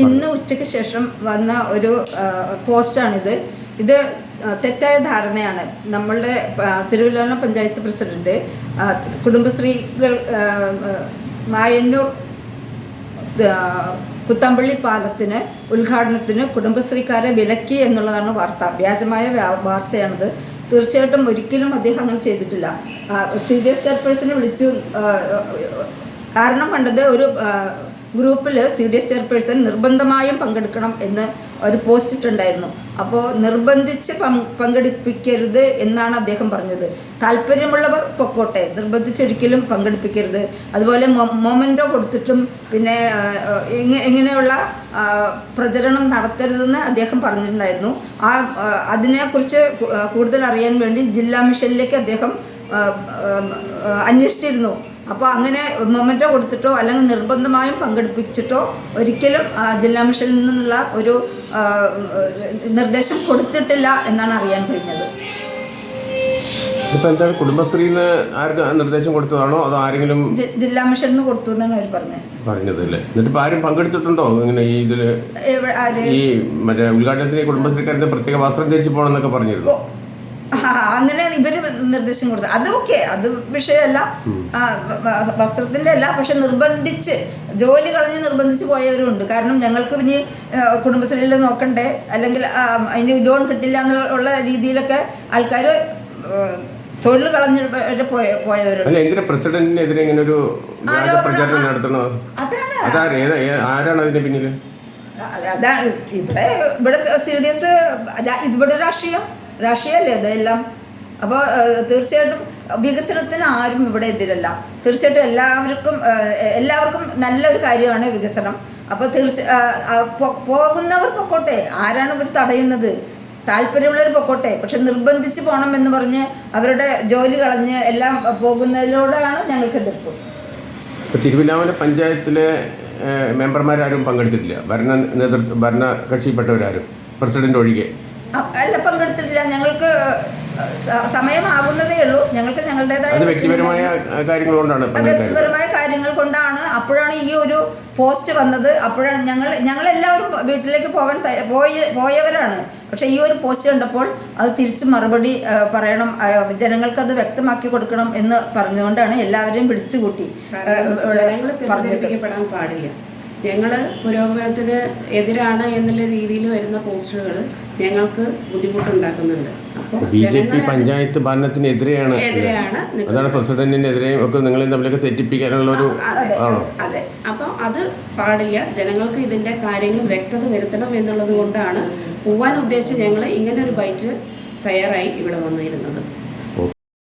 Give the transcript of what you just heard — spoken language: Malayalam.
ഇന്ന് ഉച്ചയ്ക്ക് ശേഷം വന്ന ഒരു പോസ്റ്റാണിത്. ഇത് തെറ്റായ ധാരണയാണ്. നമ്മളുടെ തിരുവല്ല പഞ്ചായത്ത് പ്രസിഡന്റ് കുടുംബശ്രീകൾ മായന്നൂർ കുത്തമ്പള്ളി പാലത്തിന് ഉദ്ഘാടനത്തിന് കുടുംബശ്രീക്കാരെ വിലക്കി എന്നുള്ളതാണ് വാർത്ത. വ്യാജമായ വാർത്തയാണിത്. തീർച്ചയായിട്ടും ഒരിക്കലും അദ്ദേഹം അങ്ങനെ ചെയ്തിട്ടില്ല. CDS ചെയർപേഴ്സനെ വിളിച്ചു കാരണം കണ്ടത് ഒരു ഗ്രൂപ്പിൽ CDS ചെയർപേഴ്സൺ നിർബന്ധമായും പങ്കെടുക്കണം എന്ന് ഒരു പോസ്റ്റ് ഇട്ടുണ്ടായിരുന്നു. അപ്പോൾ നിർബന്ധിച്ച് പങ്കെടുപ്പിക്കരുത് എന്നാണ് അദ്ദേഹം പറഞ്ഞത്. താല്പര്യമുള്ളവർ പൊക്കോട്ടെ, നിർബന്ധിച്ചൊരിക്കലും പങ്കെടുപ്പിക്കരുത്. അതുപോലെ മൊമെൻറ്റോ കൊടുത്തിട്ടും പിന്നെ ഇങ്ങനെയുള്ള പ്രചരണം നടത്തരുതെന്ന് അദ്ദേഹം പറഞ്ഞിട്ടുണ്ടായിരുന്നു. അതിനെക്കുറിച്ച് കൂടുതൽ അറിയാൻ വേണ്ടി ജില്ലാ മിഷനിലേക്ക് അദ്ദേഹം അന്വേഷിച്ചിരുന്നു. അപ്പോൾ അങ്ങനെ മൊമെൻറ്റോ കൊടുത്തിട്ടോ അല്ലെങ്കിൽ നിർബന്ധമായും പങ്കെടുപ്പിച്ചിട്ടോ ഒരിക്കലും ജില്ലാ മിഷനിൽ നിന്നുള്ള ഒരു നിർദ്ദേശം കൊടുത്തിട്ടില്ല എന്നാണ് അറിയാൻ കഴിഞ്ഞത്. ഇപ്പം എന്താണ് കുടുംബശ്രീന്ന് ആർക്ക് നിർദ്ദേശം കൊടുത്തതാണോ അതോ ആരെങ്കിലും ജില്ലാ മിഷനിൽ നിന്ന് കൊടുത്തു എന്നാണ് അവർ പറഞ്ഞത് അല്ലേ? എന്നിട്ട് ആരും പങ്കെടുത്തിട്ടുണ്ടോ ഇങ്ങനെ ഈ ഇതില് ഈ മറ്റേ ഉദ്ഘാടനത്തിന് കുടുംബശ്രീക്കാരുടെ പ്രത്യേക വസ്ത്രം ധരിച്ചു പോകണമെന്നൊക്കെ പറഞ്ഞിരുന്നു? അങ്ങനെയാണ് ഇവര് നിർദ്ദേശം കൊടുത്തത്. അത് ഓക്കെ, അത് വിഷയമല്ല, വസ്ത്രത്തിന്റെ അല്ല. പക്ഷെ നിർബന്ധിച്ച് ജോലി കളഞ്ഞ് നിർബന്ധിച്ച് പോയവരുണ്ട്. കാരണം ഞങ്ങൾക്ക് പിന്നെ കുടുംബശ്രീയിൽ നോക്കണ്ടേ, അല്ലെങ്കിൽ അതിന് ലോൺ കിട്ടില്ല എന്നുള്ള രീതിയിലൊക്കെ ആൾക്കാർ തൊഴിൽ കളഞ്ഞ് പോയവരുണ്ട്. പ്രസിഡന്റിനെതിരെ ഇങ്ങനെ ഒരു പ്രചാരണം നടത്തണോ? ആരാണ് അതിന്റെ പിന്നിൽ? അതാണ് ഇവിടെ CDS ഇവിടെ രാഷ്ട്രീയമല്ലേ അതെല്ലാം. അപ്പോൾ തീർച്ചയായിട്ടും വികസനത്തിന് ആരും ഇവിടെ എതിരല്ല. തീർച്ചയായിട്ടും എല്ലാവർക്കും നല്ലൊരു കാര്യമാണ് വികസനം. അപ്പോൾ പോകുന്നവർ പൊക്കോട്ടെ, ആരാണ് ഇവർ തടയുന്നത്? താല്പര്യമുള്ളവർ പൊക്കോട്ടെ. പക്ഷെ നിർബന്ധിച്ച് പോകണം എന്ന് പറഞ്ഞ് അവരുടെ ജോലി കളഞ്ഞ് എല്ലാം പോകുന്നതിലൂടെയാണ് ഞങ്ങൾക്ക് എതിർപ്പ്. തിരുവല്ലാമല പഞ്ചായത്തിലെ മെമ്പർമാരാരും പങ്കെടുത്തിട്ടില്ല, ഭരണ കക്ഷിപ്പെട്ടവരാരും, പ്രസിഡന്റ് ഒഴികെ അല്ല പങ്കെടുത്തിട്ടില്ല. ഞങ്ങൾക്ക് സമയമാകുന്നതേ ഉള്ളൂ. ഞങ്ങൾക്ക് ഞങ്ങളുടേതായ വ്യക്തിപരമായ കാര്യങ്ങൾ കൊണ്ടാണ് അപ്പോഴാണ് ഈ ഒരു പോസ്റ്റ് വന്നത്. അപ്പോഴാണ് ഞങ്ങളെല്ലാവരും വീട്ടിലേക്ക് പോയവരാണ്. പക്ഷേ ഈ ഒരു പോസ്റ്റ് കണ്ടപ്പോൾ അത് തിരിച്ച് മറുപടി പറയണം, ജനങ്ങൾക്കത് വ്യക്തമാക്കി കൊടുക്കണം എന്ന് പറഞ്ഞുകൊണ്ടാണ് എല്ലാവരെയും വിളിച്ചുകൂട്ടി. പറഞ്ഞിരിക്കപ്പെടാൻ പാടില്ല. ഞങ്ങൾ പുരോഗമനത്തിന് എതിരാണ് എന്നുള്ള രീതിയിൽ വരുന്ന പോസ്റ്ററുകൾ ഞങ്ങൾക്ക് ബുദ്ധിമുട്ടുണ്ടാക്കുന്നുണ്ട്. അപ്പോൾ BJP പഞ്ചായത്ത് ഭരണത്തിനെതിരെയാണ്, അതാണ് പ്രസിഡന്റിനെതിരെയും ഒക്കെ നിങ്ങളെ തമ്മിലൊക്കെ തെറ്റിപ്പിക്കാനുള്ള ഒരു ആണോ? അതെ. അപ്പോൾ അത് പാടില്ല. ജനങ്ങൾക്ക് ഇതിൻ്റെ കാര്യങ്ങൾ വ്യക്തത വരുത്തണം എന്നുള്ളത് കൊണ്ടാണ് പോവാൻ ഉദ്ദേശിച്ച് ഞങ്ങൾ ഇങ്ങനെ ഒരു ബൈറ്റ് തയ്യാറായി ഇവിടെ വന്നിരുന്നത്.